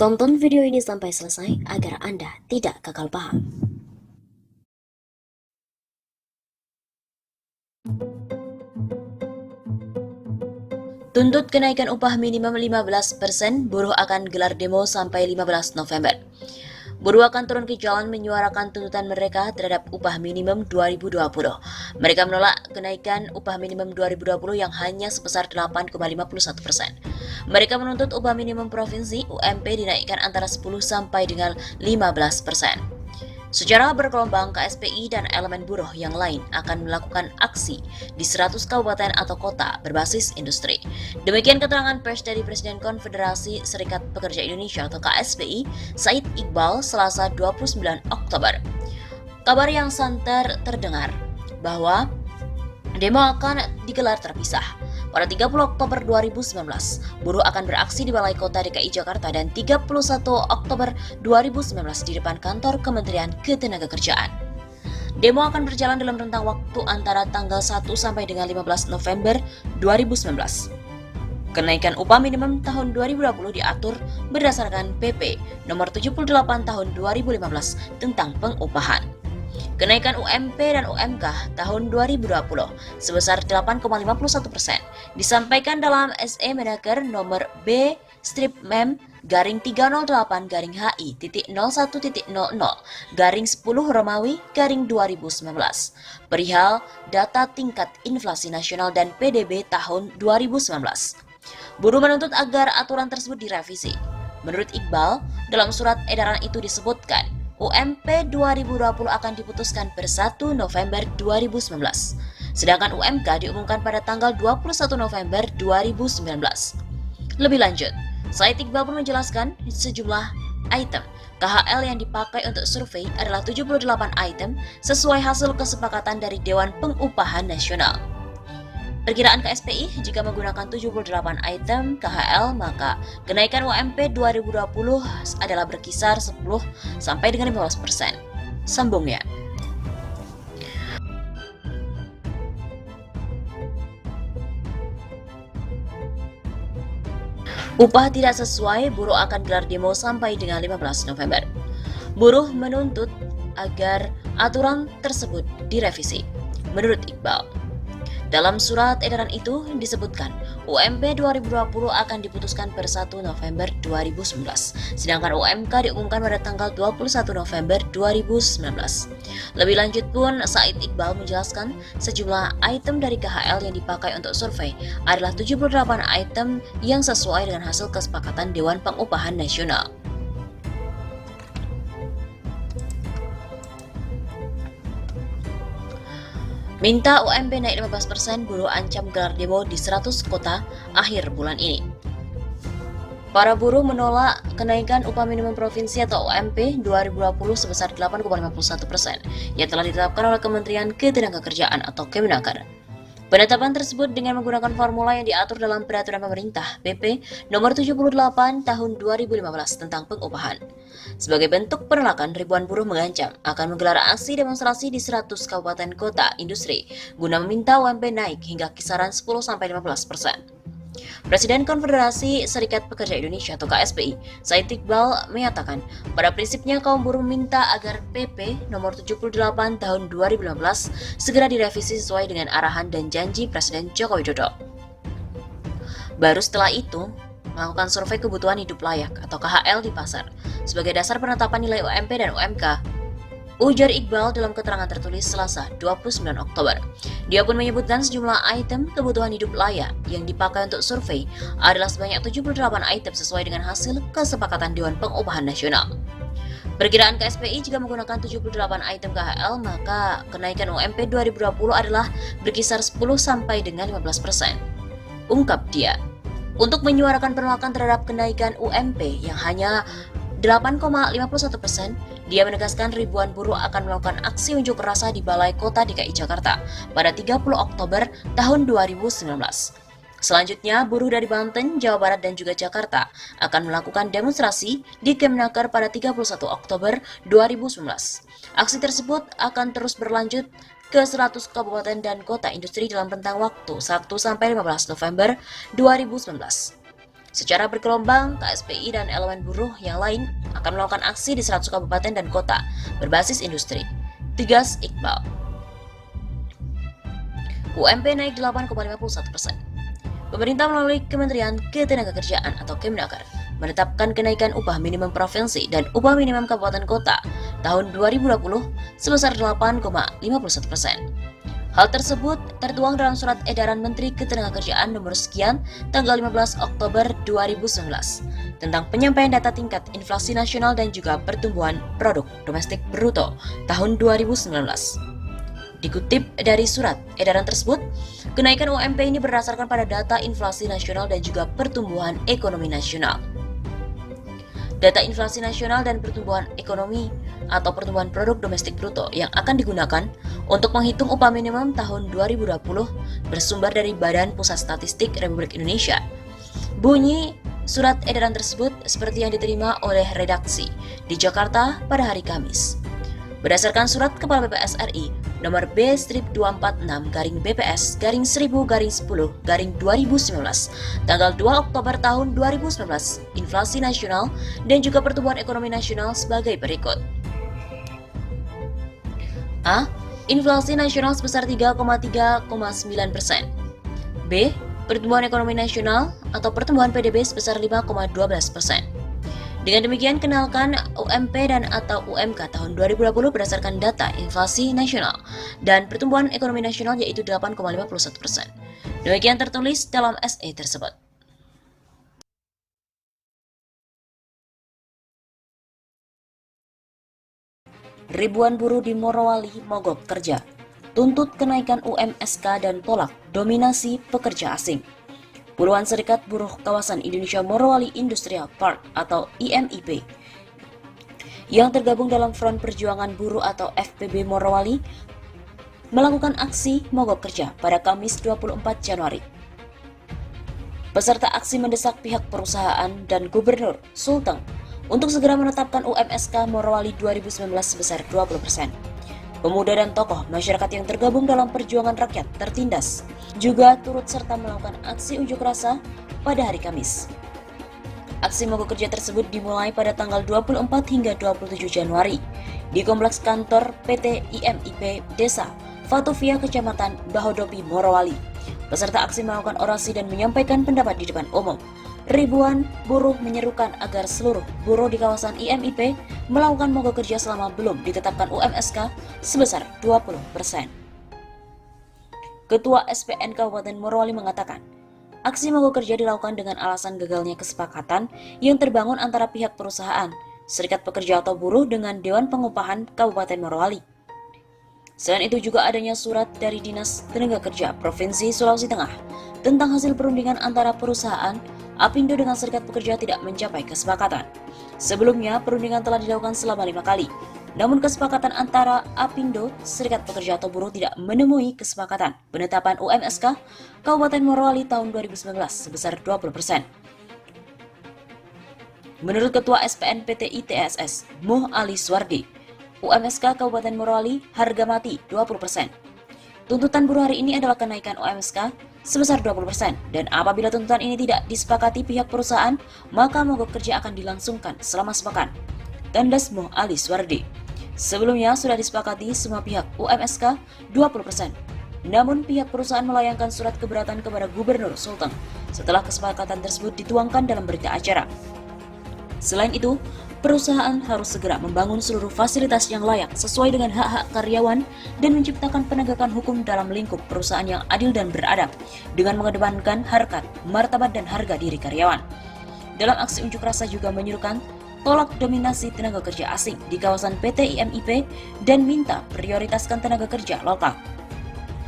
Tonton video ini sampai selesai agar Anda tidak gagal paham. Tuntut kenaikan upah minimum 15%, buruh akan gelar demo sampai 15 November. Buruh akan turun ke jalan menyuarakan tuntutan mereka terhadap upah minimum 2020. Mereka menolak kenaikan upah minimum 2020 yang hanya sebesar 8,51%. Mereka menuntut upah minimum provinsi UMP dinaikkan antara 10 sampai dengan 15%. Secara bergelombang, KSPI dan elemen buruh yang lain akan melakukan aksi di 100 kabupaten atau kota berbasis industri. Demikian keterangan pers dari Presiden Konfederasi Serikat Pekerja Indonesia atau KSPI, Said Iqbal, Selasa 29 Oktober. Kabar yang santer terdengar bahwa demo akan digelar terpisah. Pada 30 Oktober 2019, buruh akan beraksi di Balai Kota DKI Jakarta dan 31 Oktober 2019 di depan kantor Kementerian Ketenagakerjaan. Demo akan berjalan dalam rentang waktu antara tanggal 1 sampai dengan 15 November 2019. Kenaikan upah minimum tahun 2020 diatur berdasarkan PP nomor 78 tahun 2015 tentang pengupahan. Kenaikan UMP dan UMK tahun 2020 sebesar 8,51% disampaikan dalam SE Menaker nomor B-MEM/HI.01.00/10 Romawi -2019 perihal data tingkat inflasi nasional dan PDB tahun 2019. Buruh menuntut agar aturan tersebut direvisi. Menurut Iqbal, dalam surat edaran itu disebutkan UMP 2020 akan diputuskan per 1 November 2019, sedangkan UMK diumumkan pada tanggal 21 November 2019. Lebih lanjut, Said Iqbal pun menjelaskan sejumlah item KHL yang dipakai untuk survei adalah 78 item sesuai hasil kesepakatan dari Dewan Pengupahan Nasional. Perkiraan KSPI, jika menggunakan 78 item KHL, maka kenaikan UMP 2020 adalah berkisar 10 sampai dengan 15%. Sambungnya. Upah tidak sesuai, buruh akan gelar demo sampai dengan 15 November. Buruh menuntut agar aturan tersebut direvisi. Menurut Iqbal, dalam surat edaran itu disebutkan UMP 2020 akan diputuskan per 1 November 2019, sedangkan UMK diumumkan pada tanggal 21 November 2019. Lebih lanjut pun, Said Iqbal menjelaskan sejumlah item dari KHL yang dipakai untuk survei adalah 78 item yang sesuai dengan hasil kesepakatan Dewan Pengupahan Nasional. Minta UMP naik 15%, buruh ancam gelar demo di 100 kota akhir bulan ini. Para buruh menolak kenaikan upah minimum provinsi atau UMP 2020 sebesar 8,51% yang telah ditetapkan oleh Kementerian Ketenagakerjaan atau Kemenaker. Penetapan tersebut dengan menggunakan formula yang diatur dalam Peraturan Pemerintah PP Nomor 78 Tahun 2015 tentang pengupahan. Sebagai bentuk penolakan, ribuan buruh mengancam akan menggelar aksi demonstrasi di 100 kabupaten kota industri guna meminta UMP naik hingga kisaran 10-15%. Presiden Konfederasi Serikat Pekerja Indonesia atau KSPI, Said Iqbal, menyatakan pada prinsipnya kaum buruh minta agar PP nomor 78 tahun 2015 segera direvisi sesuai dengan arahan dan janji Presiden Joko Widodo. Baru setelah itu, melakukan survei kebutuhan hidup layak atau KHL di pasar sebagai dasar penetapan nilai UMP dan UMK, ujar Iqbal dalam keterangan tertulis Selasa 29 Oktober. Dia pun menyebutkan sejumlah item kebutuhan hidup layak yang dipakai untuk survei adalah sebanyak 78 item sesuai dengan hasil kesepakatan Dewan Pengupahan Nasional. Perkiraan KSPI, jika menggunakan 78 item KHL, maka kenaikan UMP 2020 adalah berkisar 10 sampai dengan 15%. Ungkap dia. Untuk menyuarakan penolakan terhadap kenaikan UMP yang hanya 8,51%, dia menegaskan ribuan buruh akan melakukan aksi unjuk rasa di Balai Kota DKI Jakarta pada 30 Oktober tahun 2019. Selanjutnya, buruh dari Banten, Jawa Barat, dan juga Jakarta akan melakukan demonstrasi di Kemenaker pada 31 Oktober 2019. Aksi tersebut akan terus berlanjut ke 100 kabupaten dan kota industri dalam rentang waktu 1 sampai 15 November 2019. Secara bergelombang, KSPI dan elemen buruh yang lain akan melakukan aksi di 100 kabupaten dan kota berbasis industri. Tegas Iqbal. UMP naik 8,51%. Pemerintah melalui Kementerian Ketenagakerjaan atau Kemnaker menetapkan kenaikan upah minimum provinsi dan upah minimum kabupaten kota tahun 2020 sebesar 8,51%. Hal tersebut tertuang dalam Surat Edaran Menteri Ketenagakerjaan nomor sekian tanggal 15 Oktober 2019 tentang penyampaian data tingkat inflasi nasional dan juga pertumbuhan produk domestik bruto tahun 2019. Dikutip dari surat edaran tersebut, kenaikan UMP ini berdasarkan pada data inflasi nasional dan juga pertumbuhan ekonomi nasional. Data inflasi nasional dan pertumbuhan ekonomi atau pertumbuhan produk domestik bruto yang akan digunakan untuk menghitung upah minimum tahun 2020 bersumber dari Badan Pusat Statistik Republik Indonesia. Bunyi surat edaran tersebut seperti yang diterima oleh redaksi di Jakarta pada hari Kamis. Berdasarkan surat Kepala BPS RI nomor B-246-BPS-1000-10-2019 tanggal 2 Oktober tahun 2019, inflasi nasional dan juga pertumbuhan ekonomi nasional sebagai berikut. A. Inflasi nasional sebesar 3,39%. B. Pertumbuhan ekonomi nasional atau pertumbuhan PDB sebesar 5,12%. Dengan demikian, kenalkan UMP dan atau UMK tahun 2020 berdasarkan data inflasi nasional dan pertumbuhan ekonomi nasional yaitu 8,51%. Demikian tertulis dalam SE tersebut. Ribuan buruh di Morowali mogok kerja, tuntut kenaikan UMSK dan tolak dominasi pekerja asing. Puluhan serikat buruh kawasan Indonesia Morowali Industrial Park atau IMIP yang tergabung dalam Front Perjuangan Buruh atau FPB Morowali melakukan aksi mogok kerja pada Kamis 24 Januari. Peserta aksi mendesak pihak perusahaan dan Gubernur Sulteng untuk segera menetapkan UMSK Morowali 2019 sebesar 20%. Pemuda dan tokoh masyarakat yang tergabung dalam perjuangan rakyat tertindas juga turut serta melakukan aksi unjuk rasa pada hari Kamis. Aksi mogok kerja tersebut dimulai pada tanggal 24 hingga 27 Januari di kompleks kantor PT IMIP Desa Fatuvia Kecamatan Bahodopi, Morowali. Peserta aksi melakukan orasi dan menyampaikan pendapat di depan umum. Ribuan buruh menyerukan agar seluruh buruh di kawasan IMIP melakukan mogok kerja selama belum ditetapkan UMSK sebesar 20%. Ketua SPN Kabupaten Morowali mengatakan, aksi mogok kerja dilakukan dengan alasan gagalnya kesepakatan yang terbangun antara pihak perusahaan, serikat pekerja atau buruh dengan Dewan Pengupahan Kabupaten Morowali. Selain itu juga adanya surat dari Dinas Tenaga Kerja Provinsi Sulawesi Tengah tentang hasil perundingan antara perusahaan Apindo dengan serikat pekerja tidak mencapai kesepakatan. Sebelumnya, perundingan telah dilakukan selama 5 kali. Namun kesepakatan antara Apindo, serikat pekerja atau buruh tidak menemui kesepakatan penetapan UMSK Kabupaten Morowali tahun 2019 sebesar 20%. Menurut Ketua SPN PT ITSS, Muh Ali Swardi, UMSK Kabupaten Morowali harga mati 20%. Tuntutan buruh hari ini adalah kenaikan UMSK sebesar 20% dan apabila tuntutan ini tidak disepakati pihak perusahaan, maka mogok kerja akan dilangsungkan selama sepekan. Tandas Muh Ali Swardi. Sebelumnya sudah disepakati semua pihak UMSK 20%. Namun pihak perusahaan melayangkan surat keberatan kepada Gubernur Sulteng setelah kesepakatan tersebut dituangkan dalam berita acara. Selain itu, perusahaan harus segera membangun seluruh fasilitas yang layak sesuai dengan hak-hak karyawan dan menciptakan penegakan hukum dalam lingkup perusahaan yang adil dan beradab dengan mengedepankan harkat, martabat dan harga diri karyawan. Dalam aksi unjuk rasa juga menyerukan tolak dominasi tenaga kerja asing di kawasan PT IMIP dan minta prioritaskan tenaga kerja lokal.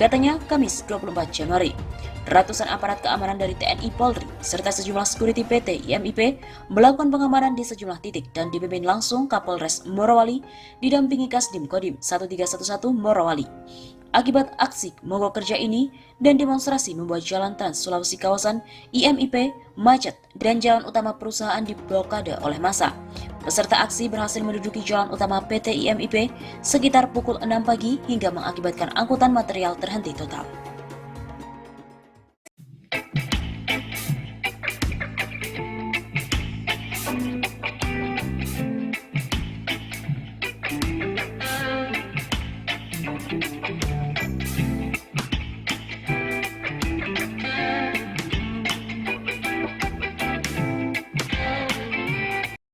Katanya Kamis 24 Januari, ratusan aparat keamanan dari TNI Polri serta sejumlah security PT IMIP melakukan pengamanan di sejumlah titik dan dipimpin langsung Kapolres Morowali didampingi Kasdim Kodim 1311 Morowali. Akibat aksi mogok kerja ini dan demonstrasi membuat jalan Trans Sulawesi kawasan IMIP macet dan jalan utama perusahaan diblokade oleh massa. Peserta aksi berhasil menduduki jalan utama PT IMIP sekitar pukul 6 pagi hingga mengakibatkan angkutan material terhenti total.